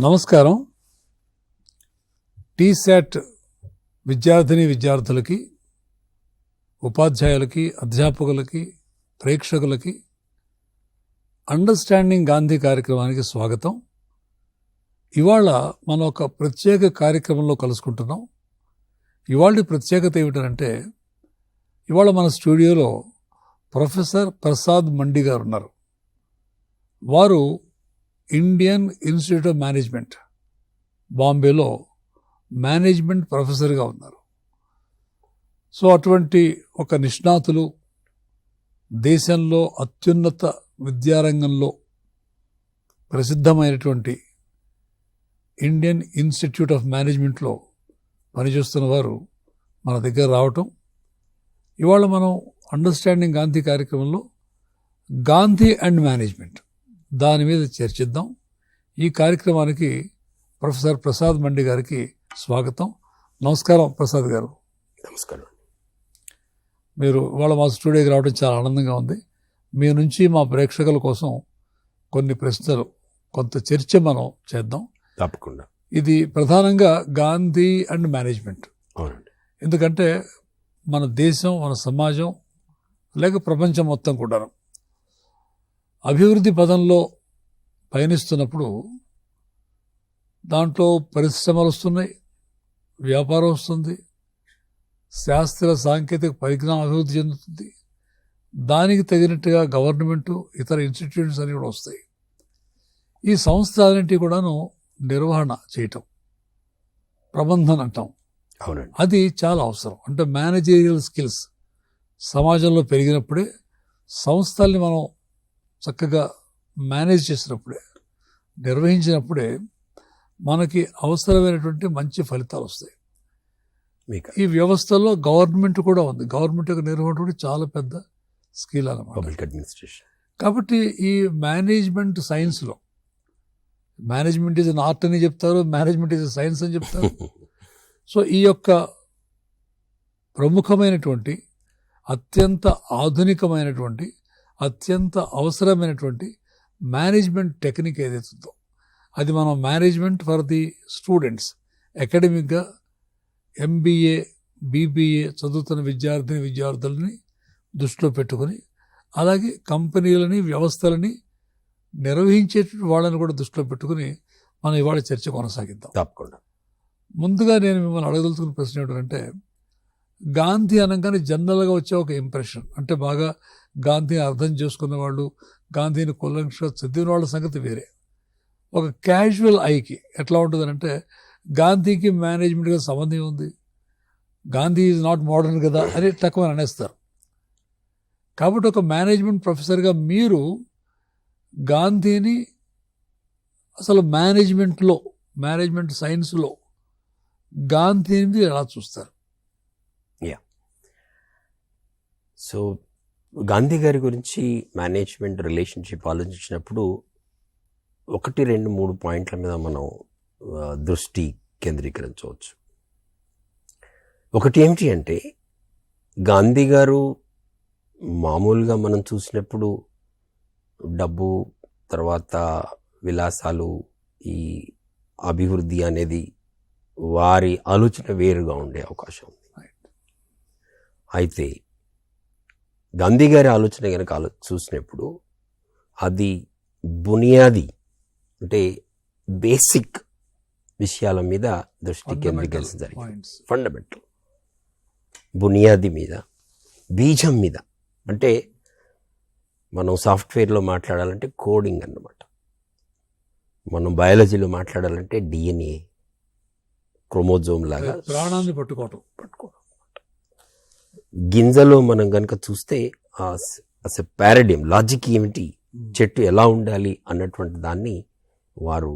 నమస్కారం. టీశాట్ విద్యార్థులకి, ఉపాధ్యాయులకి, అధ్యాపకులకి, ప్రేక్షకులకి అండర్స్టాండింగ్ గాంధీ కార్యక్రమానికి స్వాగతం. ఇవాళ మనం ఒక ప్రత్యేక కార్యక్రమంలో కలుసుకుంటున్నాం. ఇవాళ ప్రత్యేకత ఏమిటంటే, ఇవాళ మన స్టూడియోలో ప్రొఫెసర్ ప్రసాద్ మండి గారు ఉన్నారు. వారు ఇండియన్ ఇన్స్టిట్యూట్ ఆఫ్ మేనేజ్మెంట్ బాంబేలో మేనేజ్మెంట్ ప్రొఫెసర్గా ఉన్నారు. సో అటువంటి ఒక నిష్ణాతులు, దేశంలో అత్యున్నత విద్యారంగంలో ప్రసిద్ధమైనటువంటి ఇండియన్ ఇన్స్టిట్యూట్ ఆఫ్ మేనేజ్మెంట్లో పనిచేస్తున్న వారు మన దగ్గర రావటం, ఇవాళ మనం అండర్స్టాండింగ్ గాంధీ కార్యక్రమంలో గాంధీ అండ్ మేనేజ్మెంట్ దాని మీద చర్చిద్దాం. ఈ కార్యక్రమానికి ప్రొఫెసర్ ప్రసాద్ మండి గారికి స్వాగతం. నమస్కారం ప్రసాద్ గారు. నమస్కారం. మీరు ఇవాళ మా స్టూడియోకి రావడం చాలా ఆనందంగా ఉంది. మీ నుంచి మా ప్రేక్షకుల కోసం కొన్ని ప్రశ్నలు, కొంత చర్చ మనం చేద్దాం. తప్పకుండా. ఇది ప్రధానంగా గాంధీ అండ్ మేనేజ్మెంట్. అవునండి. ఎందుకంటే మన దేశం, మన సమాజం, లేక ప్రపంచం మొత్తం కూడా అభివృద్ధి పదంలో పయనిస్తున్నప్పుడు దాంట్లో పరిశ్రమలు వస్తున్నాయి, వ్యాపారం వస్తుంది, శాస్త్ర సాంకేతిక పరిజ్ఞానం అభివృద్ధి చెందుతుంది. దానికి తగినట్టుగా గవర్నమెంటు, ఇతర ఇన్స్టిట్యూట్స్ అన్ని కూడా వస్తాయి. ఈ సంస్థలన్నింటి కూడాను నిర్వహణ చేయటం, ప్రబంధన అంటాం. అవునండి. అది చాలా అవసరం. అంటే మేనేజరియల్ స్కిల్స్ సమాజంలో పెరిగినప్పుడే, సంస్థల్ని మనం చక్కగా మేనేజ్ చేసినప్పుడే, నిర్వహించినప్పుడే మనకి అవసరమైనటువంటి మంచి ఫలితాలు వస్తాయి. ఈ వ్యవస్థలో గవర్నమెంట్ కూడా ఉంది. గవర్నమెంట్ యొక్క నిర్వహణ కూడా చాలా పెద్ద స్కిల్ అన్నమాట, పబ్లిక్ అడ్మినిస్ట్రేషన్. కాబట్టి ఈ మేనేజ్మెంట్ సైన్స్లో, మేనేజ్మెంట్ ఈజ్ అన్ ఆర్ట్ అని చెప్తారు, మేనేజ్మెంట్ ఈజ్ సైన్స్ అని చెప్తారు. సో ఈ యొక్క ప్రముఖమైనటువంటి, అత్యంత ఆధునికమైనటువంటి, అత్యంత అవసరమైనటువంటి మేనేజ్మెంట్ టెక్నిక్ ఏదైతుందో అది మనం మేనేజ్మెంట్ ఫర్ ది స్టూడెంట్స్, అకాడమిక్గా MBA, BBA చదువుతున్న విద్యార్థులని దృష్టిలో పెట్టుకొని, అలాగే కంపెనీలని, వ్యవస్థలని నిర్వహించే వాళ్ళని కూడా దృష్టిలో పెట్టుకుని మనం ఇవాళ చర్చ కొనసాగిద్దాం. తప్పకుండా. ముందుగా నేను మిమ్మల్ని అడగదలుచుకున్న ప్రశ్న ఏంటంటే, గాంధీ అనగానే జనరల్గా వచ్చే ఒక ఇంప్రెషన్, అంటే బాగా గాంధీని అర్థం చేసుకున్న వాళ్ళు, గాంధీని కులంగా చదివిన వాళ్ళ సంగతి వేరే. ఒక క్యాజువల్ ఐకి ఎట్లా ఉంటుందంటే, గాంధీకి మేనేజ్మెంట్గా సంబంధం ఉంది, గాంధీ ఈజ్ నాట్ మోడర్న్ కదా అని తక్కువ అనేస్తారు. కాబట్టి ఒక మేనేజ్మెంట్ ప్రొఫెసర్గా మీరు గాంధీని అసలు మేనేజ్మెంట్ సైన్స్లో గాంధీని ఎలా చూస్తారు? సో గాంధీ గారి గురించి మేనేజ్మెంట్ రిలేషన్షిప్ ఆలోచించినప్పుడు 1, 2, 3 పాయింట్ల మీద మనం దృష్టి కేంద్రీకరించవచ్చు. ఒకటి ఏమిటి అంటే, గాంధీ గారు మామూలుగా మనం చూసినప్పుడు డబ్బు, తర్వాత విలాసాలు, ఈ అభివృద్ధి అనేది వారి ఆలోచన వేరుగా ఉండే అవకాశం ఉంది. అయితే గాంధీ గారి ఆలోచన కనుక చూసినప్పుడు అది బునియాది, అంటే బేసిక్ విషయాల మీద దృష్టి కేంద్రీకరించడం జరిగింది. ఫండమెంటల్, బునియాది మీద, బీజం మీద. అంటే మనం సాఫ్ట్వేర్లో మాట్లాడాలంటే కోడింగ్ అన్నమాట, మనం బయాలజీలో మాట్లాడాలంటే DNA, క్రోమోజోమ్ లాగా ప్రాణాన్ని పట్టుకోవటం. గింజలో మనం కనుక చూస్తే అస్ ఎ పారాడిమ్, లాజిక్ ఏమిటి, చెట్టు ఎలా ఉండాలి అన్నటువంటి దాన్ని వారు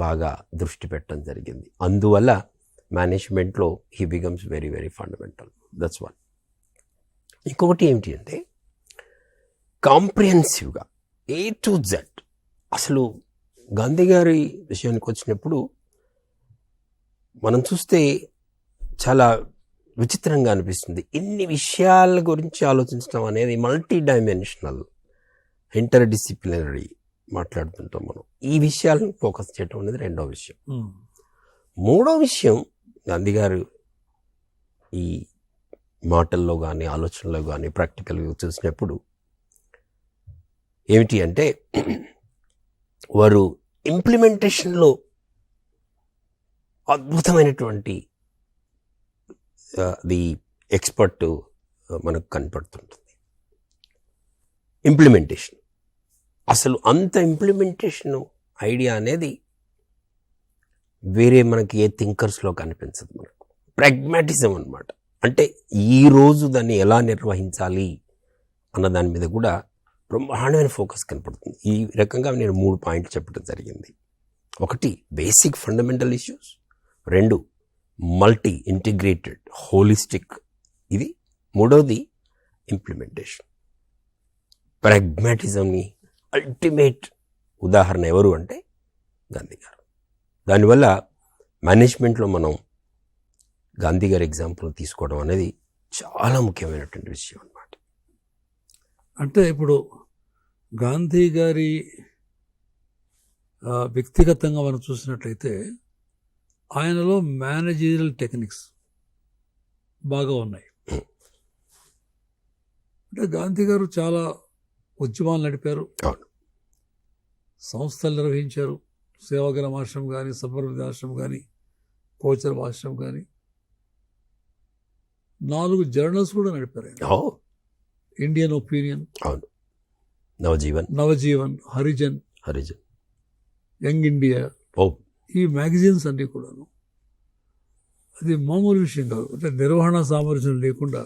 బాగా దృష్టి పెట్టడం జరిగింది. అందువల్ల మేనేజ్మెంట్లో he becomes very very fundamental. That's one. ఇంకొకటి ఏమిటి అంటే, కాంప్రిహెన్సివ్గా A to Z. అసలు గాంధీ గారి విషయానికి వచ్చినప్పుడు మనం చూస్తే చాలా విచిత్రంగా అనిపిస్తుంది. ఇన్ని విషయాల గురించి ఆలోచించడం అనేది మల్టీ డైమెన్షనల్, ఇంటర్ డిసిప్లినరీ, మాట్లాడుతుంటాం మనం. ఈ విషయాలను ఫోకస్ చేయడం అనేది రెండో విషయం. ఉమ్. మూడో విషయం, గాంధీ గారు ఈ మాటల్లో కానీ ఆలోచనలో కానీ ప్రాక్టికల్గా చూసినప్పుడు ఏమిటి అంటే, వారు ఇంప్లిమెంటేషన్లో అద్భుతమైనటువంటి ది ఎక్స్పర్ట్ మనకు కనపడుతుంటుంది. ఇంప్లిమెంటేషన్, అసలు అంత ఇంప్లిమెంటేషన్ ఐడియా అనేది వేరే మనకి ఏ థింకర్స్లో కనిపించదు. మనకు ప్రాగ్మాటిజం అన్నమాట. అంటే ఈరోజు దాన్ని ఎలా నిర్వహించాలి అన్న దాని మీద కూడా బ్రహ్మాండమైన ఫోకస్ కనపడుతుంది. ఈ రకంగా నేను 3 పాయింట్లు చెప్పడం జరిగింది. 1 basic fundamental issues, 2 multi integrated holistic, ఇది 3వది ఇంప్లిమెంటేషన్. ప్రాగ్మాటిజంని అల్టిమేట్ ఉదాహరణ ఎవరు అంటే గాంధీ గారు. దానివల్ల మేనేజ్మెంట్లో మనం గాంధీ గారి ఎగ్జాంపుల్ తీసుకోవడం అనేది చాలా ముఖ్యమైనటువంటి విషయం అన్నమాట. అంటే ఇప్పుడు గాంధీ గారి వ్యక్తిగతంగా మనం చూసినట్లయితే ఆయనలో మేనేజరియల్ టెక్నిక్స్ బాగా ఉన్నాయి. అంటే గాంధీ గారు చాలా ఉద్యమాలు నడిపారు, అవును, సంస్థలు నిర్వహించారు. సేవాగ్రామ ఆశ్రమం కానీ, సబర్మతి ఆశ్రమం కానీ, కోచర్ ఆశ్రమం కానీ, 4 జర్నల్స్ కూడా నడిపారు ఆయన. ఇండియన్ ఒపీనియన్, అవును, నవజీవన్, హరిజన్, యంగ్ ఇండియా, ఈ మ్యాగజైన్స్ అన్నీ కూడాను. అది మామూలు విషయం కాదు. అంటే నిర్వహణ సామర్థ్యం లేకుండా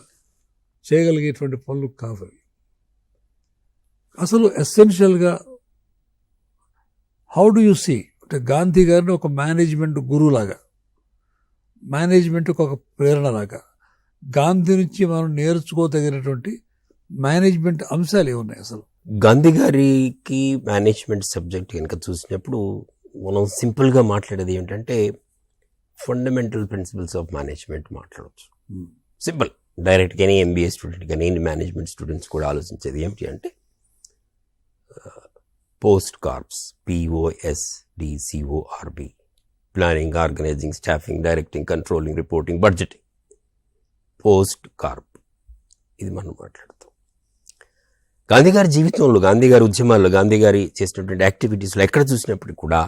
చేయగలిగేటువంటి పనులు కావాలి. అసలు ఎసెన్షియల్గా హౌ డు యూ సీ, అంటే గాంధీ గారిని ఒక మేనేజ్మెంట్ గురువులాగా, మేనేజ్మెంట్కి ఒక ప్రేరణలాగా గాంధీ నుంచి మనం నేర్చుకోదగినటువంటి మేనేజ్మెంట్ అంశాలు ఏమున్నాయి అసలు? గాంధీ గారికి మేనేజ్మెంట్ సబ్జెక్ట్ కనుక చూసినప్పుడు మనం సింపుల్గా మాట్లాడేది ఏంటంటే ఫండమెంటల్ ప్రిన్సిపల్స్ ఆఫ్ మేనేజ్మెంట్ మాట్లాడవచ్చు. సింపుల్, డైరెక్ట్ కానీ ఎంబీఏ స్టూడెంట్ కానీ మేనేజ్మెంట్ స్టూడెంట్స్ కూడా ఆలోచించేది ఏమిటి అంటే POSDCORB, POSDCORB, planning, organising, staffing, directing, controlling, reporting, budgeting. POSDCORB, ఇది మనం మాట్లాడుతాం. గాంధీ గారి జీవితంలో, గాంధీ గారి ఉద్యమాల్లో, గాంధీ గారి చేసినటువంటి యాక్టివిటీస్లో ఎక్కడ చూసినప్పుడు కూడా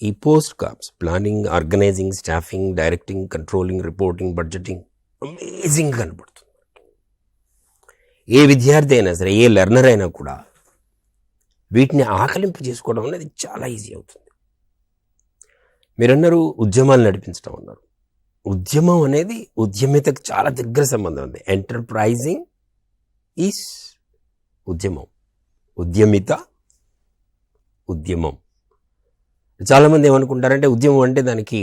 ఈ POSDCORB, planning, organising, staffing, directing, controlling, reporting, budgeting amazing కనపడుతుంది. ఏ విద్యార్థి అయినా సరే, ఏ లెర్నర్ అయినా కూడా వీటిని ఆకలింపు చేసుకోవడం అనేది చాలా ఈజీ అవుతుంది. మీరన్నారు ఉద్యమాలు నడిపించడం అన్నారు. ఉద్యమం అనేది ఉద్యమితకు చాలా దగ్గర సంబంధం ఉంది. ఎంటర్ప్రైజింగ్ ఈజ్ ఉద్యమం, ఉద్యమిత ఉద్యమం. చాలామంది ఏమనుకుంటారంటే ఉద్యమం అంటే దానికి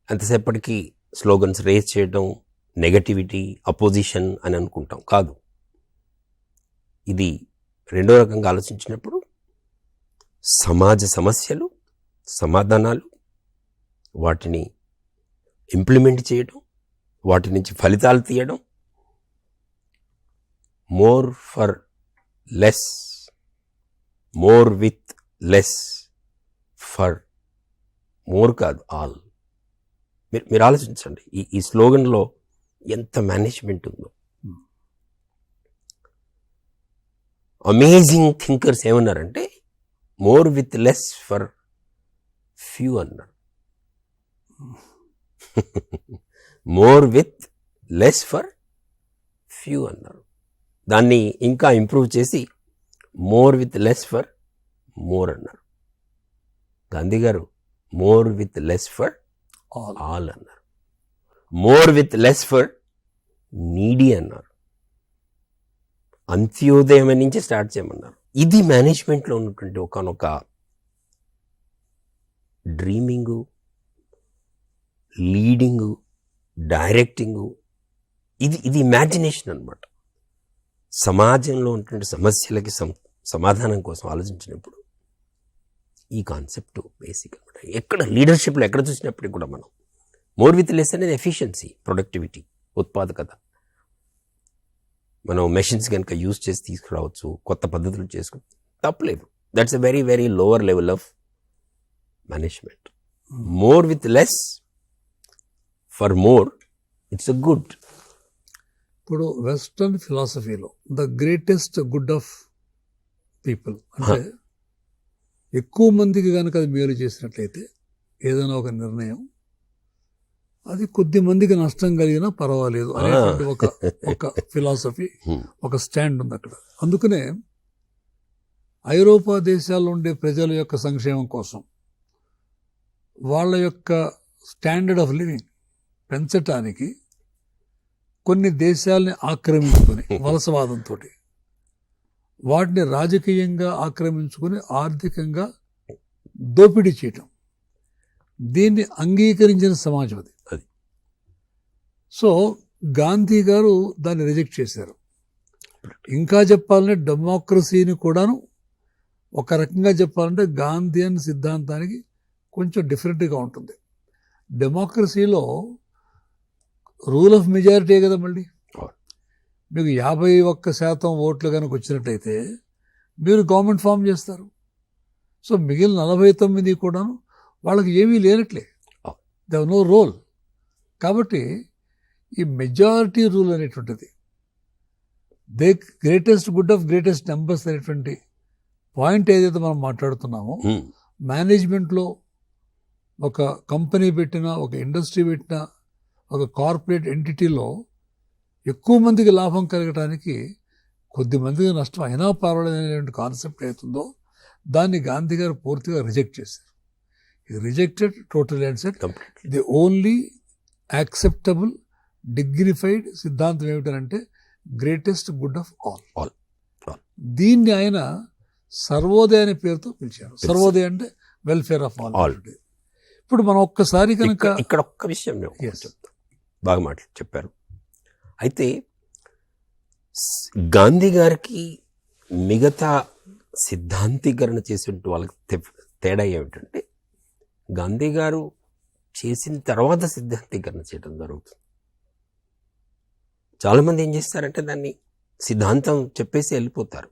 అంతసేపటికి స్లోగన్స్ రేస్ చేయడం, నెగటివిటీ, అపోజిషన్ అని అనుకుంటాం. కాదు, ఇది రెండో రకంగా ఆలోచించినప్పుడు సమాజ సమస్యలు, సమాధానాలు, వాటిని ఇంప్లిమెంట్ చేయడం, వాటి నుంచి ఫలితాలు తీయడం, more for less, more with less, for more కాదు ఆల్. మీరు ఆలోచించండి, ఈ స్లోగన్లో ఎంత మేనేజ్మెంట్ ఉందో. అమేజింగ్ థింకర్స్ ఏమన్నారంటే more with less for few అన్నారు. More with less for few అన్నారు. దాన్ని ఇంకా ఇంప్రూవ్ చేసి more with less for more అన్నారు. Gandhi garu more with less for all అన్నారు. More with less for needy అన్నారు. అంత్యోదయం నుంచి స్టార్ట్ చేయమన్నారు. ఇది మేనేజ్మెంట్లో ఉన్నటువంటి ఒకనొక డ్రీమింగు, లీడింగు, డైరెక్టింగు. ఇది ఇమాజినేషన్ అన్నమాట. సమాజంలో ఉన్నటువంటి సమస్యలకి సమాధానం కోసం ఆలోచించినప్పుడు ఈ కాన్సెప్ట్ బేసిక్ అనమాట. ఎక్కడ లీడర్షిప్లో ఎక్కడ చూసినప్పటికీ కూడా మనం మోర్ విత్ లెస్ అనేది ఎఫిషియన్సీ, ప్రొడక్టివిటీ, ఉత్పాదకత. మనం మెషిన్స్ కనుక యూజ్ చేసి తీసుకురావచ్చు, కొత్త పద్ధతులు చేసుకుని తప్పలేదు. That's a very very lower level of management. More with less for more, it's a good. ఇప్పుడు వెస్టర్న్ ఫిలాసఫీలో the greatest good of people అంటే ఎక్కువ మందికి కనుక అది మేలు చేసినట్లయితే ఏదైనా ఒక నిర్ణయం అది కొద్ది మందికి నష్టం కలిగినా పర్వాలేదు అనేటువంటి ఒక ఫిలాసఫీ, ఒక స్టాండ్ ఉంది అక్కడ. అందుకనే ఐరోపా దేశాల్లో ఉండే ప్రజల యొక్క సంక్షేమం కోసం వాళ్ళ యొక్క స్టాండర్డ్ ఆఫ్ లివింగ్ పెంచటానికి కొన్ని దేశాలని ఆక్రమించుకొని వలసవాదంతో వాటిని రాజకీయంగా ఆక్రమించుకొని ఆర్థికంగా దోపిడీ చేయటం, దీన్ని అంగీకరించిన సమాజం అది. సో గాంధీ గారు దాన్ని రిజెక్ట్ చేశారు. ఇంకా చెప్పాలంటే డెమోక్రసీని కూడాను ఒక రకంగా చెప్పాలంటే గాంధీయన్ సిద్ధాంతానికి కొంచెం డిఫరెంట్గా ఉంటుంది. డెమోక్రసీలో రూల్ ఆఫ్ మెజారిటీ కదా, మళ్ళీ మీకు 51% ఓట్లు కనుక వచ్చినట్టయితే మీరు గవర్నమెంట్ ఫామ్ చేస్తారు. సో మిగిలిన 49 కూడాను వాళ్ళకి ఏమీ లేనట్లే, దే హావ్ నో రోల్. కాబట్టి ఈ మెజారిటీ రూల్ అనేటువంటిది they greatest good of greatest numbers అనేటువంటి పాయింట్ ఏదైతే మనం మాట్లాడుతున్నామో, మేనేజ్మెంట్లో ఒక కంపెనీ పెట్టినా, ఒక ఇండస్ట్రీ పెట్టినా, ఒక కార్పొరేట్ ఎంటిటీలో ఎక్కువ మందికి లాభం కలగటానికి కొద్ది మందికి నష్టం అయినా పర్వాలేదనేటువంటి కాన్సెప్ట్ అవుతుందో దాన్ని గాంధీ గారు పూర్తిగా రిజెక్ట్ చేశారు. ఈ rejected total and set the only acceptable dignified సిద్ధాంతం ఏమిటంటే గ్రేటెస్ట్ గుడ్ ఆఫ్ ఆల్. దీన్ని ఆయన సర్వోదయ అనే పేరుతో పిలిచారు. సర్వోదయ అంటే వెల్ఫేర్ ఆఫ్ ఆల్. ఇప్పుడు మనం ఒక్కసారి కనుక ఇక్కడ ఒక్క విషయం బాగా చెప్పారు. అయితే గాంధీ గారికి మిగతా సిద్ధాంతీకరణ చేసే వాళ్ళకి తేడా ఏమిటంటే, గాంధీ గారు చేసిన తర్వాత సిద్ధాంతీకరణ చేయడం జరుగుతుంది. చాలామంది ఏం చేస్తారంటే దాన్ని సిద్ధాంతం చెప్పేసి వెళ్ళిపోతారు.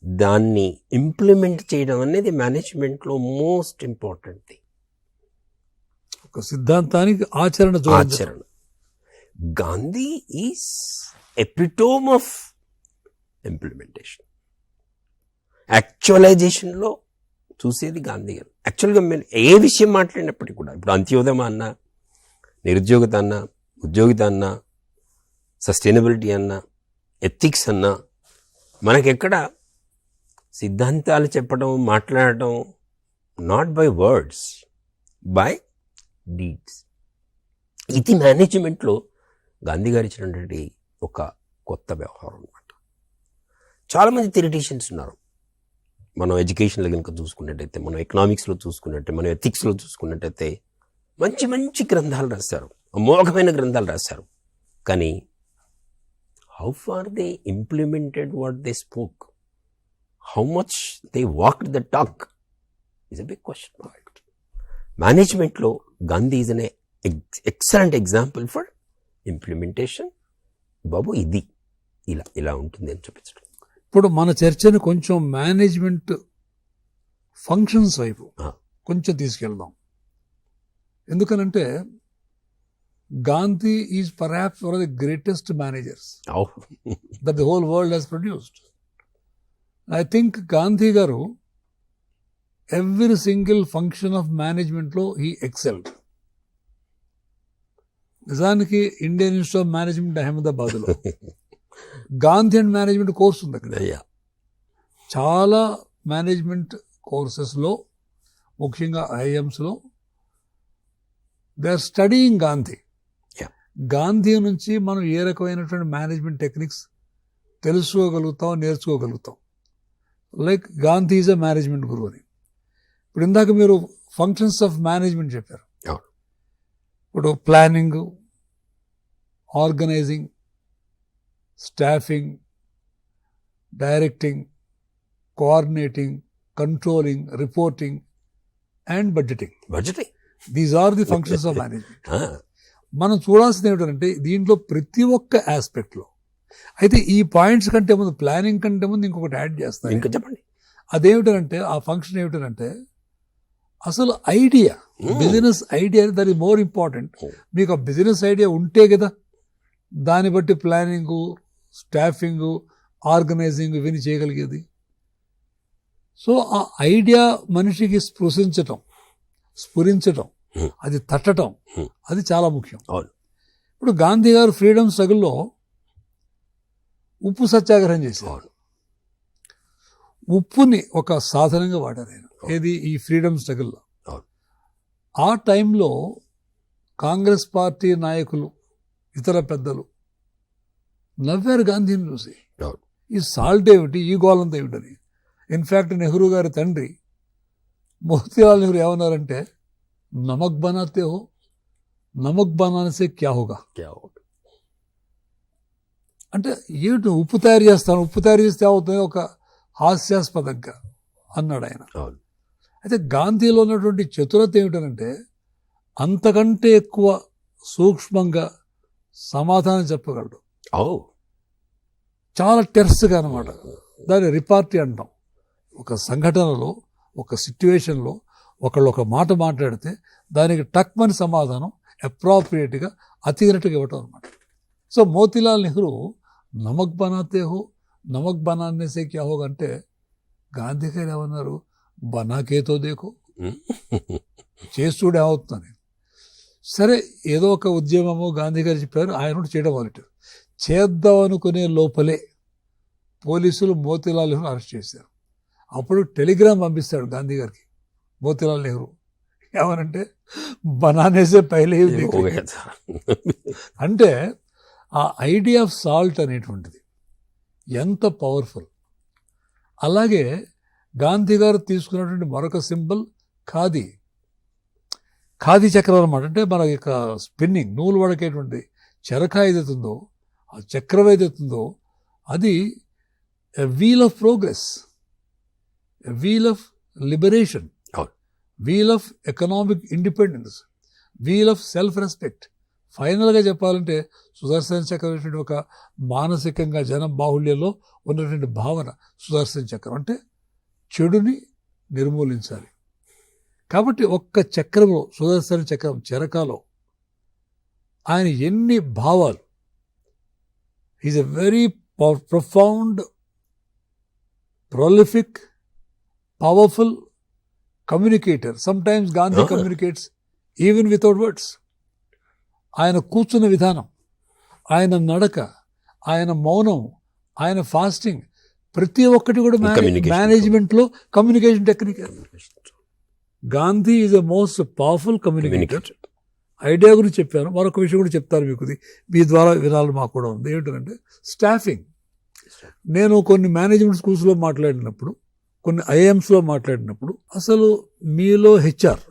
దాన్ని ఇంప్లిమెంట్ చేయడం అనేది మేనేజ్మెంట్లో మోస్ట్ ఇంపార్టెంట్ థింగ్. ఒక సిద్ధాంతానికి ఆచరణ. Gandhi is epitome of implementation. యాక్చువలైజేషన్లో చూసేది గాంధీ గారు. యాక్చువల్గా మేము ఏ విషయం మాట్లాడినప్పటికీ కూడా, ఇప్పుడు అంత్యోదయం అన్నా, నిరుద్యోగత అన్నా, ఉద్యోగిత అన్నా, సస్టైనబిలిటీ అన్నా, ఎథిక్స్ అన్నా, మనకెక్కడ సిద్ధాంతాలు చెప్పడం, మాట్లాడటం not by words, by deeds. ఇది మేనేజ్మెంట్లో గాంధీ గారు ఇచ్చినటువంటి ఒక కొత్త వ్యవహారం అన్నమాట. చాలామంది థియరిటీషియన్స్ ఉన్నారు. మనం ఎడ్యుకేషన్లో కనుక చూసుకున్నట్టయితే, మనం ఎకనామిక్స్లో చూసుకున్నట్టే, మనం ఎథిక్స్లో చూసుకున్నట్టయితే మంచి మంచి గ్రంథాలు రాశారు, అమోఘమైన గ్రంథాలు రాశారు. కానీ how far they implemented what they spoke, how much they walked the talk is a big question mark. మేనేజ్మెంట్లో Gandhi is an excellent example for implementation. బాబు ఇది ఇలా ఉంటుంది అని చూపించడం. ఇప్పుడు మన చర్చని కొంచెం మేనేజ్మెంట్ ఫంక్షన్స్ వైపు కొంచెం తీసుకెళ్దాం. ఎందుకనంటే Gandhi is perhaps one of the greatest managers that the whole world he's produced. I think Gandhi garu every single function of మేనేజ్మెంట్లో హీ ఎక్సెల్డ్. నిజానికి ఇండియన్ ఇన్స్టిట్యూట్ ఆఫ్ మేనేజ్మెంట్ అహ్మదాబాద్లో గాంధీ అండ్ మేనేజ్మెంట్ కోర్స్ ఉంది అక్కడ. చాలా మేనేజ్మెంట్ కోర్సెస్లో, ముఖ్యంగా ఐఎమ్స్లో they are studying Gandhi. Gandhi నుంచి మనం ఏ రకమైనటువంటి మేనేజ్మెంట్ టెక్నిక్స్ తెలుసుకోగలుగుతాం, నేర్చుకోగలుగుతాం. Like Gandhi is a management గురువు అని. ఇప్పుడు ఇందాక మీరు ఫంక్షన్స్ ఆఫ్ మేనేజ్మెంట్ చెప్పారు. ఇప్పుడు planning, organising, staffing, directing, coordinating, controlling, reporting and budgeting. These are the functions of management. మనం చూడాల్సింది ఏమిటంటే దీంట్లో ప్రతి ఒక్క ఆస్పెక్ట్లో అయితే ఈ పాయింట్స్ కంటే ముందు, ప్లానింగ్ కంటే ముందు ఇంకొకటి యాడ్ చేస్తాను. ఇంకా చెప్పండి. అదేమిటంటే ఆ ఫంక్షన్ ఏమిటంటే అసలు idea, business idea that is more important. మీకు ఆ బిజినెస్ ఐడియా ఉంటే కదా దాన్ని బట్టి ప్లానింగు, స్టాఫింగు, ఆర్గనైజింగ్ ఇవన్నీ చేయగలిగేది. సో ఆ ఐడియా మనిషికి స్ఫురించటం, అది తట్టడం, అది చాలా ముఖ్యం. ఇప్పుడు గాంధీ గారు ఫ్రీడమ్ స్ట్రగుల్లో ఉప్పు సత్యాగ్రహం చేశారు. ఉప్పుని ఒక సాధనంగా వాడారు ఆయన. ఏది? ఈ ఫ్రీడమ్ స్ట్రగుల్లో. ఆ టైంలో కాంగ్రెస్ పార్టీ నాయకులు, ఇతర పెద్దలు నవ్వారు గాంధీని చూసి. ఈ సాల్ట్ ఏమిటి, ఈ గోలంతా ఏమిటని. ఇన్ఫ్యాక్ట్ నెహ్రూ గారి తండ్రి మోతీలాల్ నెహ్రూ ఏమన్నారంటే, నమక్ బనాతే హో, నమక్ బనానేసే క్యా హోగా. అంటే ఏమిటి, ఉప్పు తయారు చేస్తాను, ఉప్పు తయారు చేస్తే అవుతుంది, ఒక హాస్యాస్పదంగా అన్నాడు ఆయన. అయితే గాంధీలో ఉన్నటువంటి చతురత ఏమిటంటే అంతకంటే ఎక్కువ సూక్ష్మంగా సమాధానం చెప్పగలడు. చాలా టెర్స్గా అనమాట. దాన్ని రిపార్టీ అంటాం. ఒక సంఘటనలో, ఒక సిట్యువేషన్లో ఒకళ్ళు ఒక మాట మాట్లాడితే దానికి టక్మని సమాధానం అప్రాప్రియేట్గా, అతిగనట్టుగా ఇవ్వటం అనమాట. సో మోతీలాల్ నెహ్రూ నమక్ బనాతే హో, నమక్ బనానేసే క్యా హోగా అంటే గాంధీ గారు ఏమన్నారు, బనాకేతో దేకో, చేసి చూడు ఏమవుతుందని. సరే, ఏదో ఒక ఉద్యమము గాంధీ గారు చెప్పారు, ఆయన కూడా చేయడం మొదలెట్టారు. చేద్దాం అనుకునే లోపలే పోలీసులు మోతీలాల్ నెహ్రూ అరెస్ట్ చేశారు. అప్పుడు టెలిగ్రామ్ పంపిస్తాడు గాంధీ గారికి మోతీలాల్ నెహ్రూ, ఏమనంటే బనానేసే పైలే. అంటే ఆ ఐడియా ఆఫ్ సాల్ట్ అనేటువంటిది ఎంత పవర్ఫుల్. అలాగే గాంధీ గారు తీసుకున్నటువంటి మరొక సింబల్ ఖాదీ చక్రం అనమాట. అంటే మన యొక్క స్పిన్నింగ్, నూలు వడకేటువంటి చెరక ఏదైతుందో, ఆ చక్రం ఏదైతుందో అది a wheel of progress, a wheel of liberation, wheel of economic independence, wheel of self respect. ఫైనల్గా చెప్పాలంటే సుదర్శన చక్రం ఒక మానసికంగా జనం బాహుళ్యంలో ఉన్నటువంటి భావన సుదర్శన చక్రం అంటే చెడుని నిర్మూలించాలి. కాబట్టి ఒక్క చక్రంలో, సుదర్శన చక్రం చెరకాలో ఆయన ఎన్ని భావాలు. Is a very profound, prolific, powerful communicator. Sometimes Gandhi communicates even without words. ఆయన కూర్చున్న విధానం, ఆయన నడక, ఆయన మౌనం, ఆయన ఫాస్టింగ్, ప్రతి ఒక్కటి కూడా మేనేజ్మెంట్లో communication technique. Gandhi is the most powerful communicator. Idea గురించి చెప్పాను. మరొక విషయం కూడా చెప్తాను మీకు, మీ ద్వారా వినాలి మాకు కూడా ఉంది. ఏంటంటే స్టాఫింగ్. నేను కొన్ని మేనేజ్మెంట్ స్కూల్స్లో మాట్లాడినప్పుడు, కొన్ని ఐఎమ్స్లో మాట్లాడినప్పుడు, అసలు మీలో హెచ్ఆర్,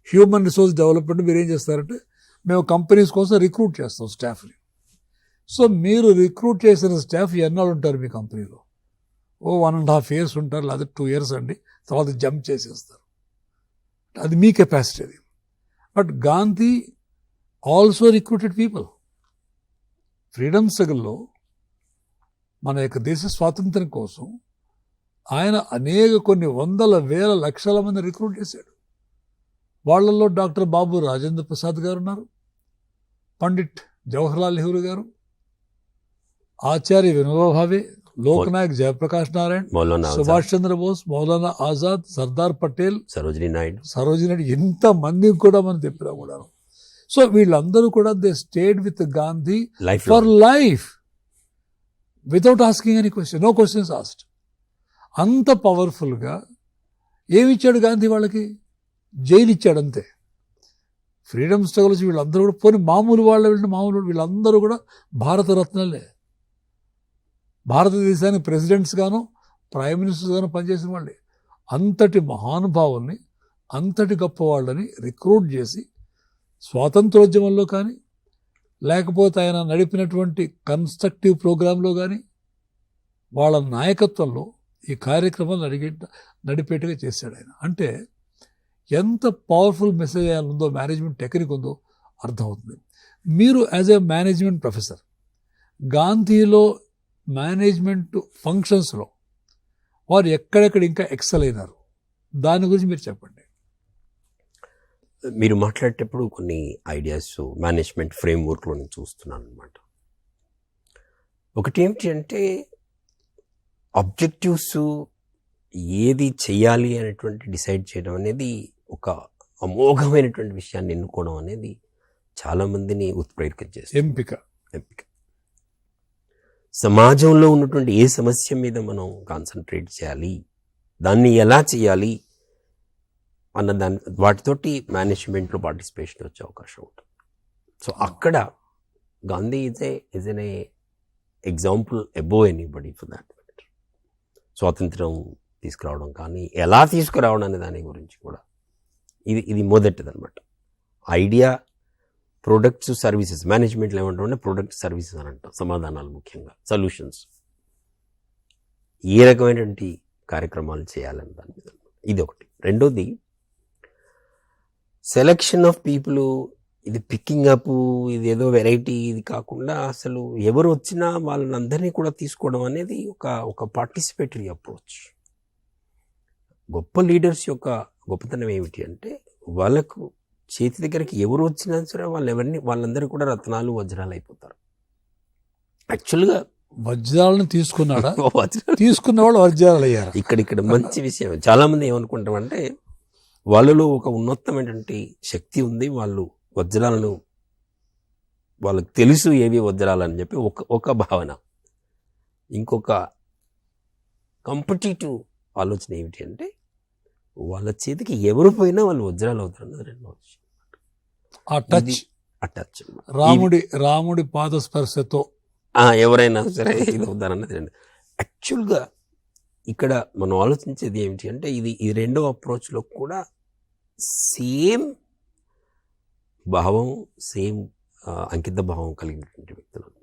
హ్యూమన్ రిసోర్స్ డెవలప్మెంట్ మీరు ఏం చేస్తారంటే, మేము కంపెనీస్ కోసం రిక్రూట్ చేస్తాం స్టాఫ్ని. సో మీరు రిక్రూట్ చేసిన స్టాఫ్ ఎన్నాళ్ళు ఉంటారు మీ కంపెనీలో? 1.5 years ఉంటారు, లేదా 2 years అండి, తర్వాత జంప్ చేసేస్తారు. అది మీ కెపాసిటీ అది. But Gandhi also recruited people. Freedom స్ట్రగుల్లో, మన యొక్క దేశ స్వాతంత్ర్యం కోసం ఆయన కొన్ని వందల వేల లక్షల మంది రిక్రూట్ చేశాడు. వాళ్ళల్లో డాక్టర్ బాబు రాజేంద్ర ప్రసాద్ గారు ఉన్నారు, పండిట్ జవహర్లాల్ నెహ్రూ గారు, ఆచార్య వినోబా భావే, లోక్నాయక్ జయప్రకాష్ నారాయణ్, సుభాష్ చంద్రబోస్, మౌలానా ఆజాద్, సర్దార్ పటేల్, సరోజినీ నాయుడు, ఇంతమందికి కూడా మనం చెప్పినా కూడా. సో వీళ్ళందరూ కూడా they stayed with Gandhi for life without asking any question, no questions asked. అంత పవర్ఫుల్గా ఏమిచ్చాడు గాంధీ వాళ్ళకి? జైలు ఇచ్చాడు అంతే. ఫ్రీడమ్ స్ట్రగుల్స్ వీళ్ళందరూ కూడా పోనీ మామూలు వీళ్ళందరూ కూడా భారతరత్నలే. భారతదేశానికి ప్రెసిడెంట్స్ గాను, ప్రైమ్ మినిస్టర్స్ గాను పనిచేసిన వాళ్ళే. అంతటి మహానుభావుల్ని, అంతటి గొప్ప వాళ్ళని రిక్రూట్ చేసి స్వాతంత్రోద్యమంలో కానీ, లేకపోతే ఆయన నడిపినటువంటి కన్స్ట్రక్టివ్ ప్రోగ్రాంలో కానీ, వాళ్ళ నాయకత్వంలో ఈ కార్యక్రమాలు నడిపేట్టుగా చేశాడు ఆయన. అంటే ఎంత పవర్ఫుల్ మెసేజ్ ఉందో, మేనేజ్మెంట్ టెక్నిక్ ఉందో అర్థమవుతుంది. మీరు యాజ్ ఎ మేనేజ్మెంట్ ప్రొఫెసర్ గాంధీలో మేనేజ్మెంట్ ఫంక్షన్స్లో వారు ఎక్కడెక్కడ ఇంకా ఎక్సెల్ అయినారు, దాని గురించి మీరు చెప్పండి. మీరు మాట్లాడేటప్పుడు కొన్ని ఐడియాస్ మేనేజ్మెంట్ ఫ్రేమ్వర్క్లో నేను చూస్తున్నాను అనమాట. ఒకటి ఏమిటి అంటే ఆబ్జెక్టివ్స్ ఏది చెయ్యాలి అనేటువంటి డిసైడ్ చేయడం అనేది ఒక అమోఘమైనటువంటి విషయాన్ని ఎన్నుకోవడం అనేది చాలామందిని ఉత్ప్రేరితం చేస్తుంది. ఎంపిక సమాజంలో ఉన్నటువంటి ఏ సమస్య మీద మనం కాన్సన్ట్రేట్ చేయాలి, దాన్ని ఎలా చేయాలి అన్న వాటితోటి మేనేజ్మెంట్లో పార్టిసిపేషన్ వచ్చే అవకాశం ఉంటుంది. సో అక్కడ Gandhi is an example above anybody for that matter. స్వాతంత్రం తీసుకురావడం కానీ ఎలా తీసుకురావడం అనే దాని గురించి కూడా ఇది మొదటిది అనమాట. Idea, products, services. మేనేజ్మెంట్లో ఏమంటామంటే ప్రొడక్ట్ సర్వీసెస్ అని అంటాం, సమాధానాలు ముఖ్యంగా, సొల్యూషన్స్, ఏ రకమైనటువంటి కార్యక్రమాలు చేయాలని దాని మీద. ఇది ఒకటి. రెండోది సెలెక్షన్ ఆఫ్ పీపుల్. ఇది పికింగ్ అప్, ఇది ఏదో వెరైటీ, ఇది కాకుండా అసలు ఎవరు వచ్చినా వాళ్ళని అందరినీ కూడా తీసుకోవడం అనేది ఒక పార్టిసిపేటరీ అప్రోచ్. గొప్ప లీడర్స్ యొక్క గొప్పతనం ఏమిటి అంటే వాళ్ళకు చేతి దగ్గరికి ఎవరు వచ్చినా సరే వాళ్ళందరూ కూడా రత్నాలు, వజ్రాలు అయిపోతారు. యాక్చువల్గా వజ్రాలను తీసుకున్నాడా, తీసుకున్న వాళ్ళు వజ్రాలు అయ్యారు. ఇక్కడ మంచి విషయం. చాలామంది ఏమనుకుంటామంటే వాళ్ళలో ఒక ఉన్నతమైనటువంటి శక్తి ఉంది, వాళ్ళు వజ్రాలను, వాళ్ళకి తెలుసు ఏవి వజ్రాలు అని చెప్పి ఒక భావన. ఇంకొక కాంపిటేటివ్ ఆలోచన ఏమిటి అంటే వాళ్ళ చేతికి ఎవరు పోయినా వాళ్ళు వజ్రాలు అవుతారు అన్నది రెండో విషయం. ఆ టచ్ రాముడి పాదస్పర్శతో ఎవరైనా సరే ఇది అవుతారు అన్నది రెండు. యాక్చువల్గా ఇక్కడ మనం ఆలోచించేది ఏమిటి అంటే ఇది రెండో అప్రోచ్లో కూడా సేమ్ భావం, సేమ్ అంకిత భావం కలిగినటువంటి వ్యక్తులు అనమాట.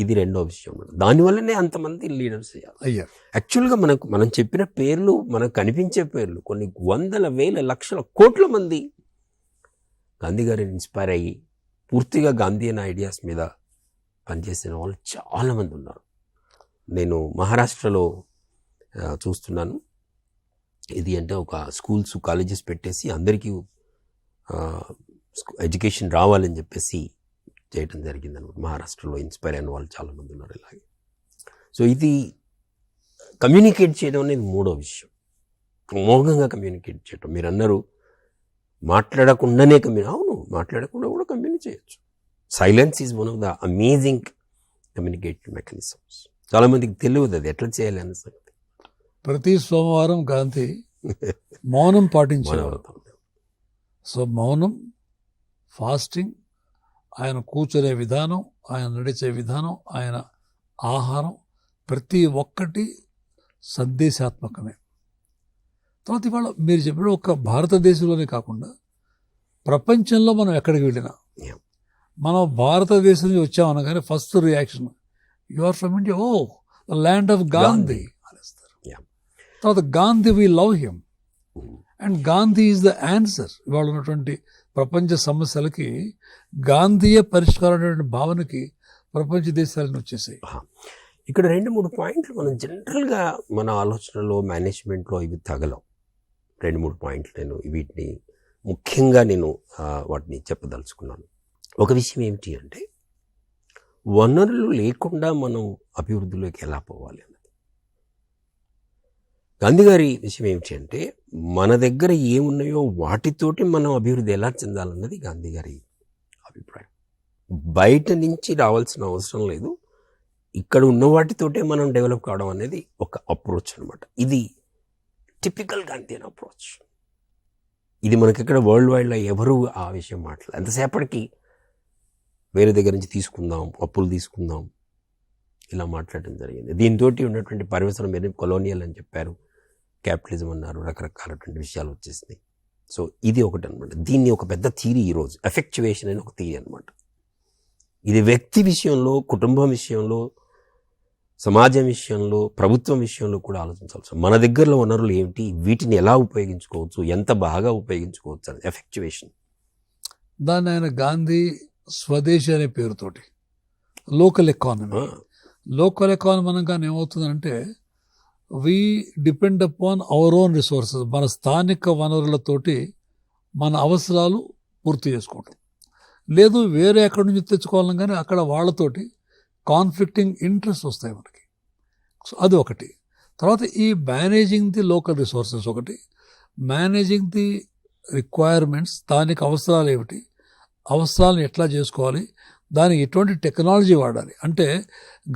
ఇది రెండో విషయం. దానివల్లనే అంతమంది లీడర్స్ అయ్యారు. యాక్చువల్గా మనం చెప్పిన పేర్లు, మనకు కనిపించే పేర్లు, కొన్ని వందల, వేల, లక్షల, కోట్ల మంది గాంధీ గారిని ఇన్స్పైర్ అయ్యి పూర్తిగా గాంధీ అనే ఐడియాస్ మీద పనిచేసిన వాళ్ళు చాలామంది ఉన్నారు. నేను మహారాష్ట్రలో చూస్తున్నాను. ఇది అంటే ఒక స్కూల్స్, కాలేజెస్ పెట్టేసి అందరికీ ఎడ్యుకేషన్ రావాలని చెప్పేసి చేయటం జరిగింది అనమాట. మహారాష్ట్రలో ఇన్స్పైర్ అయిన వాళ్ళు చాలామంది ఉన్నారు ఇలాగే. సో ఇది కమ్యూనికేట్ చేయడం అనేది మూడో విషయం. మోహంగా కమ్యూనికేట్ చేయటం. మీరు అన్నారు మాట్లాడకుండానే అవును, మాట్లాడకుండా కూడా కమ్యూనికేట్ చేయొచ్చు. Silence is one of the amazing communication mechanisms. చాలామందికి తెలియదు అది ఎట్లా చేయాలి అనే సంగతి. ప్రతి సోమవారం గాంధీ మౌనం పాటించేవారు. సో మౌనం, ఫాస్టింగ్, ఆయన కూర్చునే విధానం, ఆయన నడిచే విధానం, ఆయన ఆహారం, ప్రతి ఒక్కటి సందేశాత్మకమే. తర్వాత ఇవాళ మీరు చెప్పిన ఒక భారతదేశంలోనే కాకుండా ప్రపంచంలో మనం ఎక్కడికి వెళ్ళినా, మనం భారతదేశం నుంచి వచ్చామనగానే first reaction you are from India, oh the land of Gandhi అనేస్తారు. తర్వాత Gandhi we love him and Gandhi is the answer. ఇవాళ ఉన్నటువంటి ప్రపంచ సమస్యలకి గాంధీయే పరిష్కారం అనే భావనకి ప్రపంచ దేశాలను వచ్చేసాయి. ఇక్కడ 2-3 పాయింట్లు మనం జనరల్గా మన ఆలోచనలో, మేనేజ్మెంట్లో ఇవి తగలవు. 2-3 పాయింట్లు నేను వీటిని ముఖ్యంగా వాటిని చెప్పదలుచుకున్నాను. ఒక విషయం ఏమిటి అంటే వనరులు లేకుండా మనం అభివృద్ధిలోకి ఎలా పోవాలి అన్నది. గాంధీ గారి విషయం ఏమిటి అంటే మన దగ్గర ఏమున్నాయో వాటితోటి మనం అభివృద్ధి ఎలా చెందాలన్నది గాంధీ గారి అభిప్రాయం. బయట నుంచి రావాల్సిన అవసరం లేదు, ఇక్కడ ఉన్న వాటితోటే మనం డెవలప్ కావడం అనేది ఒక అప్రోచ్ అనమాట. ఇది టిపికల్ గాంధీయన్ అప్రోచ్. ఇది మనకి ఇక్కడ వరల్డ్ వైడ్లో ఎవరు ఆ విషయం మాట్లాడారు. ఎంతసేపటికి వేరే దగ్గర నుంచి తీసుకుందాం, అప్పులు తీసుకుందాం, ఇలా మాట్లాడడం జరిగింది. దీంతో ఉన్నటువంటి పరివసనం మీద కొలోనియల్ అని చెప్పారు, క్యాపిటలిజం అన్నారు, రకరకాలటువంటి విషయాలు వచ్చేసినాయి. సో ఇది ఒకటి అనమాట. దీన్ని ఒక పెద్ద థియరీ ఈరోజు ఎఫెక్చువేషన్ అని ఒక థియరీ అనమాట. ఇది వ్యక్తి విషయంలో, కుటుంబం విషయంలో, సమాజం విషయంలో, ప్రభుత్వం విషయంలో కూడా ఆలోచించాల్సి. మన దగ్గరలో వనరులు ఏమిటి, వీటిని ఎలా ఉపయోగించుకోవచ్చు, ఎంత బాగా ఉపయోగించుకోవచ్చు అని ఎఫెక్చువేషన్. దాన్ని ఆయన గాంధీ స్వదేశీ అనే పేరుతోటి లోకల్ ఎకానమీ. లోకల్ ఎకానమీ అనగానే ఏమవుతుందంటే we depend upon our own resources. మన స్థానిక వనరులతోటి మన అవసరాలు పూర్తి చేసుకోవటం. లేదు వేరే ఎక్కడి నుంచి తెచ్చుకోవాలని కానీ అక్కడ వాళ్ళతోటి కాన్ఫ్లిక్టింగ్ ఇంట్రెస్ట్ వస్తాయి మనకి. సో అది ఒకటి. తర్వాత ఈ మేనేజింగ్ ది లోకల్ రిసోర్సెస్ ఒకటి, మేనేజింగ్ ది రిక్వైర్మెంట్స్, స్థానిక అవసరాలు ఏమిటి, అవసరాలను ఎట్లా చేసుకోవాలి, దానికి ఎటువంటి టెక్నాలజీ వాడాలి. అంటే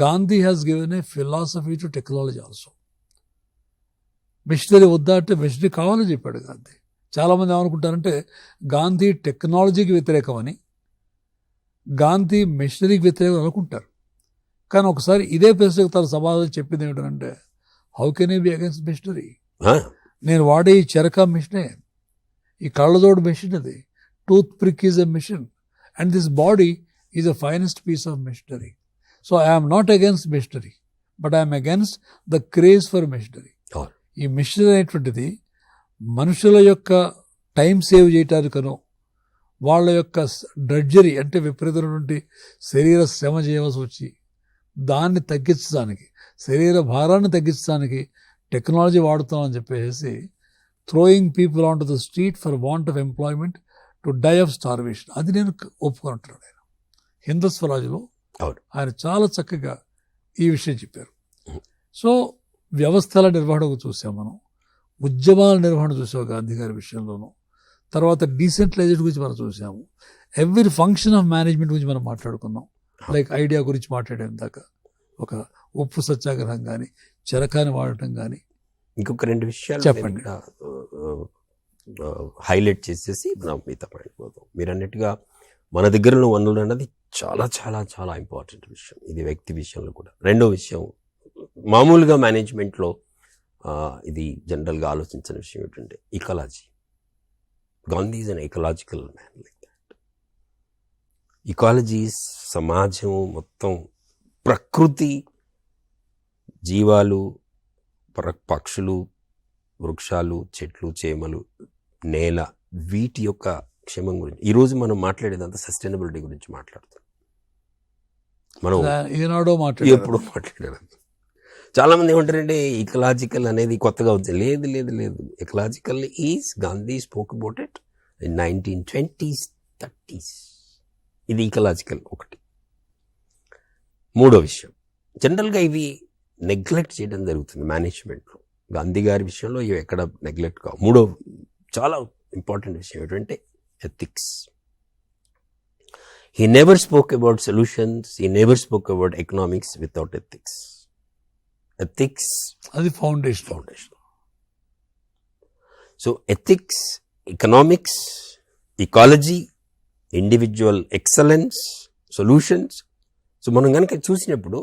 Gandhi has given a philosophy to technology also. Machinery వద్దా అంటే మిషనరీ కావాలని చెప్పాడు గాంధీ. చాలామంది ఏమనుకుంటారంటే గాంధీ టెక్నాలజీకి వ్యతిరేకమని, గాంధీ మిషనరీకి వ్యతిరేకం అనుకుంటారు. కానీ ఒకసారి ఇదే ప్రశ్నకు తన సమాధానం చెప్పింది ఏమిటంటే how can I be against machinery? నేను వాడే ఈ చెరక మిషనే, ఈ కళ్ళజోడు మిషన్, అది toothpick is a machine and this body is a finest piece of machinery. So I'm not against machinery but I'm against the craze for machinery. ఈ machinery అనేటువంటిది మనుషుల యొక్క టైం సేవ్ చేయటానికనో, వాళ్ళ యొక్క డ్రడ్జరీ అంటే విపరీతమైనటువంటి శరీర శ్రమ చేయవలసి వచ్చి దాన్ని తగ్గించడానికి, శరీర భారాన్ని తగ్గించడానికి టెక్నాలజీ వాడుతామని చెప్పేసి throwing people on to the street for want of employment to die of starvation. అది నేను ఒప్పుకుంటున్నాను. ఆయన హిందూ స్వరాజ్లో ఆయన చాలా చక్కగా ఈ విషయం చెప్పారు. సో వ్యవస్థల నిర్వహణకు చూసాం మనం, ఉద్యమాల నిర్వహణ చూసాం గాంధీ గారి విషయంలోనూ. తర్వాత డీసెంట్రలైజేషన్ గురించి మనం చూసాము. ఎవ్రీ ఫంక్షన్ ఆఫ్ మేనేజ్మెంట్ గురించి మనం మాట్లాడుకున్నాం. లైక్ ఐడియా గురించి మాట్లాడేం దాకా, ఒక ఉప్పు సత్యాగ్రహం కానీ, చెరకాని వాడటం కానీ. ఇంకొక రెండు విషయాలు చెప్పండి. హైలైట్ చేసేసి మనం మిగతా పాయింట్ పోతాం. మీరు అన్నట్టుగా మన దగ్గర ఉన్న వనరులు అన్నది చాలా చాలా చాలా ఇంపార్టెంట్ విషయం. ఇది వ్యక్తి విషయంలో కూడా. రెండో విషయం, మామూలుగా మేనేజ్మెంట్లో ఇది జనరల్గా ఆలోచించిన విషయం ఏంటంటే ecology. Gandhi is an ecological man. Like that ecology సమాజం మొత్తం, ప్రకృతి, జీవాలు, పక్షులు, వృక్షాలు, చెట్లు, చేమలు, నేల, వీటి యొక్క క్షేమం గురించి ఈరోజు మనం మాట్లాడేదంతా సస్టైనబిలిటీ గురించి మాట్లాడుతాం. మనం ఏనాడో ఎప్పుడో మాట్లాడారు. చాలా మంది ఏమంటారంటే ఇకలాజికల్ అనేది కొత్తగా వచ్చింది. లేదు లేదు లేదు, ecological is Gandhi spoke about it in 1920s, 30s. ఇది ఇకలాజికల్ ఒకటి. మూడో విషయం, జనరల్గా ఇవి నెగ్లెక్ట్ చేయడం జరుగుతుంది మేనేజ్మెంట్లో. గాంధీ గారి విషయంలో ఇవి ఎక్కడ నెగ్లెక్ట్ కావు. మూడో చాలా ఇంపార్టెంట్ విషయం ఏంటంటే ethics. He never spoke about solutions. He never spoke about economics without ethics. Ethics, అది foundation. So ethics, economics, ecology, individual excellence, solutions. So మనం కనుక చూసినప్పుడు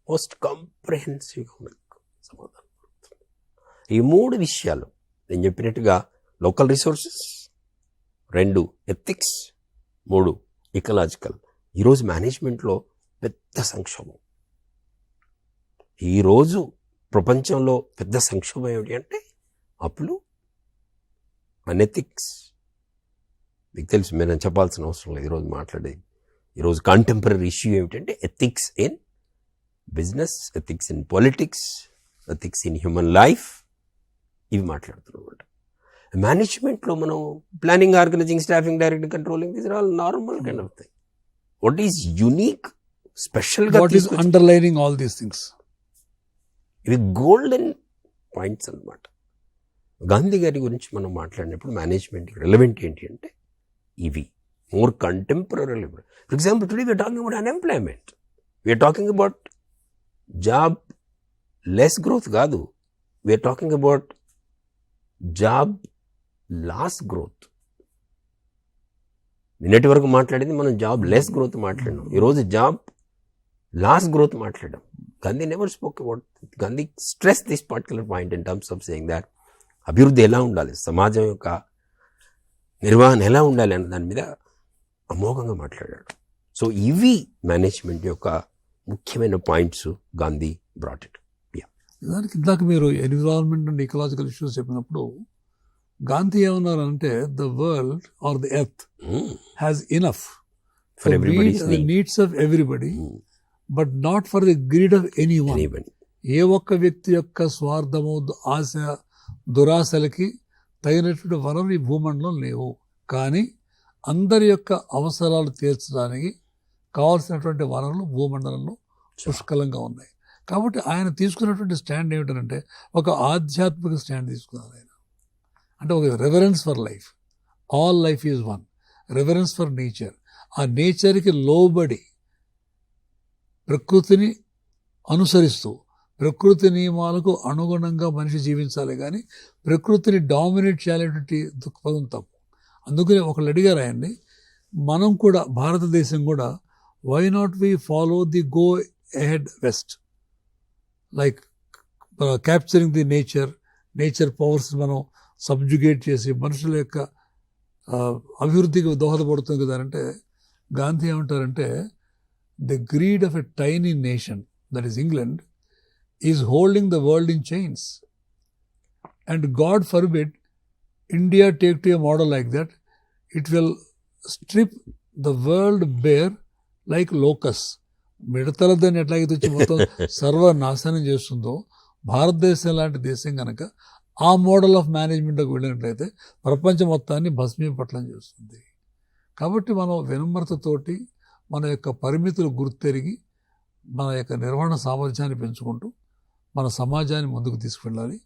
మోస్ట్ కాంప్రహెన్సివ్గా మనకు సమాధానం. ఈ మూడు విషయాలు నేను చెప్పినట్టుగా లోకల్ రిసోర్సెస్, 2 ఎథిక్స్, 3 ఇకలాజికల్. ఈరోజు మేనేజ్మెంట్లో పెద్ద సంక్షోభం. ఈరోజు ప్రపంచంలో పెద్ద సంక్షోభం ఏమిటి అంటే అప్పులు, అనెథిక్స్. మీకు తెలుసు, మీరు చెప్పాల్సిన అవసరం లేదు ఈరోజు మాట్లాడేది. ఈరోజు కాంటెంపరీ ఇష్యూ ఏమిటంటే ethics in business, ethics in politics, ethics in human life. ఇవి మాట్లాడుతున్నాం. మేనేజ్మెంట్లో మనం planning, organising, staffing, directing, controlling, these are all normal kind of thing. What is unique, స్పెషల్గా అండర్లైనింగ్ ఆల్ దీస్ థింగ్స్, ఇవి golden points అన్నమాట. గాంధీ గారి గురించి మనం మాట్లాడినప్పుడు మేనేజ్మెంట్కి రెలవెంట్ ఏంటి అంటే ఇవి more contemporary. For example, today we are talking about unemployment, we are talking about job less growth కాదు, we are talking about job loss growth. నిన్నటి వరకు మాట్లాడింది మనం జాబ్ లెస్ గ్రోత్ మాట్లాడినాం, ఈరోజు జాబ్ లాస్ గ్రోత్ మాట్లాడాం. Gandhi never spoke about, Gandhi stress this particular point in terms of saying that అభివృద్ధి ఎలా ఉండాలి, సమాజం యొక్క నిర్వహణ ఎలా ఉండాలి అన్న దాని మీద అమోఘంగా మాట్లాడాడు. సో ఇవి మేనేజ్మెంట్ యొక్క ముఖ్యమైన పాయింట్స్ గాంధీ బ్రాట్ ఇట్. దానికి ఇందాక మీరు ఎన్విరాన్మెంట్ అండ్ ఇకలాజికల్ ఇష్యూస్ చెప్పినప్పుడు గాంధీ ఏమన్నారంటే the world or the earth has enough for meet the needs of everybody but not for the greed of any one. Anybody. ఏ ఒక్క వ్యక్తి యొక్క స్వార్థము, ఆశ, దురాశలకి తగినటువంటి వనరులు ఈ భూమండలం లేవు. కానీ అందరి యొక్క అవసరాలు తీర్చడానికి కావాల్సినటువంటి వనరులు భూమండలంలో పుష్కలంగా ఉన్నాయి. కాబట్టి ఆయన తీసుకున్నటువంటి స్టాండ్ ఏమిటంటే ఒక ఆధ్యాత్మిక స్టాండ్ తీసుకున్నారు ఆయన. అంటే ఒక reverence for life. All life is one. Reverence for nature. ఆ నేచర్కి లోబడి ప్రకృతిని అనుసరిస్తూ ప్రకృతి నియమాలకు అనుగుణంగా మనిషి జీవించాలి, కానీ ప్రకృతిని డామినేట్ చేయాలనేటువంటి దృక్పథం తప్పు. అందుకని ఒకళ్ళు అడిగారు ఆయన్ని, మనం కూడా భారతదేశం కూడా why not we follow the go ahead west, like capturing the nature powers మనం సబ్జుగేట్ చేసి మనుషుల యొక్క అభివృద్ధికి దోహదపడుతుంది కదా అంటే గాంధీ ఏమంటారంటే the greed of a tiny nation, that is England, is holding the world in chains. And God forbid India take to a model like that, it will strip the world bare like locusts. మిడతల దాన్ని ఎట్లాగైతే వచ్చి మొత్తం సర్వనాశనం చేస్తుందో భారతదేశం లాంటి దేశం కనుక ఆ మోడల్ ఆఫ్ మేనేజ్మెంట్కి వెళ్ళినట్లయితే ప్రపంచం మొత్తాన్ని భస్మీపట్లం చేస్తుంది. కాబట్టి మనం వినమ్రతతోటి మన యొక్క పరిమితులు గుర్తెరిగి మన యొక్క నిర్వహణ సామర్థ్యాన్ని పెంచుకుంటూ మన సమాజాన్ని ముందుకు తీసుకెళ్ళాలి.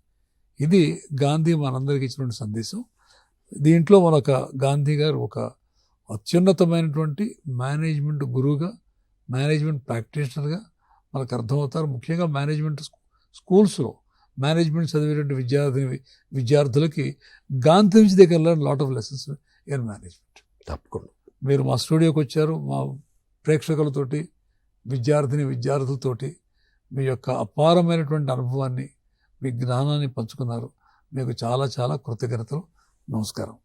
ఇది గాంధీ మనందరికీ ఇచ్చినటువంటి సందేశం. దీంట్లో మనొక గాంధీ గారు ఒక అత్యున్నతమైనటువంటి మేనేజ్మెంట్ గురువుగా, మేనేజ్మెంట్ ప్రాక్టీషనర్గా మనకు అర్థమవుతారు. ముఖ్యంగా మేనేజ్మెంట్ స్కూల్స్లో మేనేజ్మెంట్ చదివేటువంటి విద్యార్థులకి గాంధీ నుంచి దగ్గర learn lot of lessons in management. తప్పకుండా మీరు మా స్టూడియోకి వచ్చారు, మా ప్రేక్షకులతోటి విద్యార్థులతోటి మీ యొక్క అపారమైనటువంటి అనుభవాన్ని, మీ జ్ఞానాన్ని పంచుకున్నారు. మీకు చాలా చాలా కృతజ్ఞతలు. నమస్కారం.